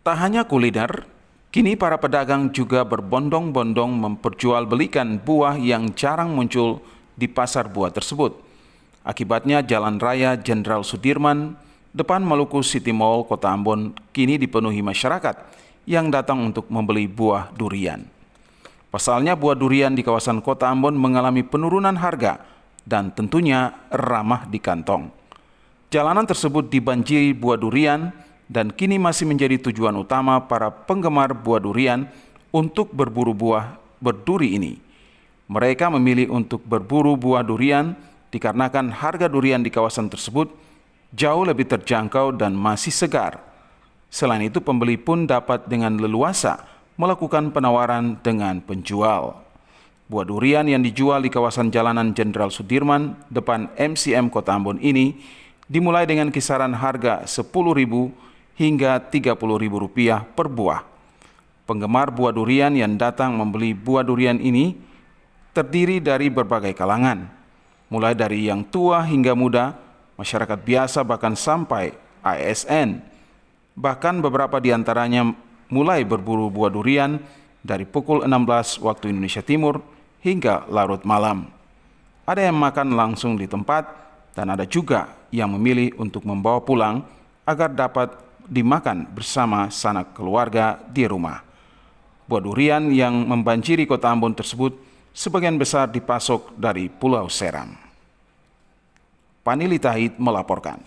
Tak hanya kuliner, kini para pedagang juga berbondong-bondong memperjualbelikan buah yang jarang muncul di pasar buah tersebut. Akibatnya Jalan Raya Jenderal Sudirman, depan Maluku City Mall, Kota Ambon, kini dipenuhi masyarakat yang datang untuk membeli buah durian. Pasalnya buah durian di kawasan Kota Ambon mengalami penurunan harga dan tentunya ramah di kantong. Jalanan tersebut dibanjiri buah durian dan kini masih menjadi tujuan utama para penggemar buah durian untuk berburu buah berduri ini. Mereka memilih untuk berburu buah durian dikarenakan harga durian di kawasan tersebut jauh lebih terjangkau dan masih segar. Selain itu, pembeli pun dapat dengan leluasa melakukan penawaran dengan penjual. Buah durian yang dijual di kawasan Jalanan Jenderal Sudirman depan MCM Kota Ambon ini dimulai dengan kisaran harga Rp10.000 hingga Rp30.000 per buah. Penggemar buah durian yang datang membeli buah durian ini terdiri dari berbagai kalangan, mulai dari yang tua hingga muda, masyarakat biasa bahkan sampai ASN. Bahkan beberapa di antaranya mulai berburu buah durian dari pukul 16 waktu Indonesia Timur hingga larut malam. Ada yang makan langsung di tempat dan ada juga yang memilih untuk membawa pulang agar dapat dimakan bersama sanak keluarga di rumah. Buah durian yang membanjiri Kota Ambon tersebut sebagian besar dipasok dari Pulau Seram. Panili Tahid melaporkan.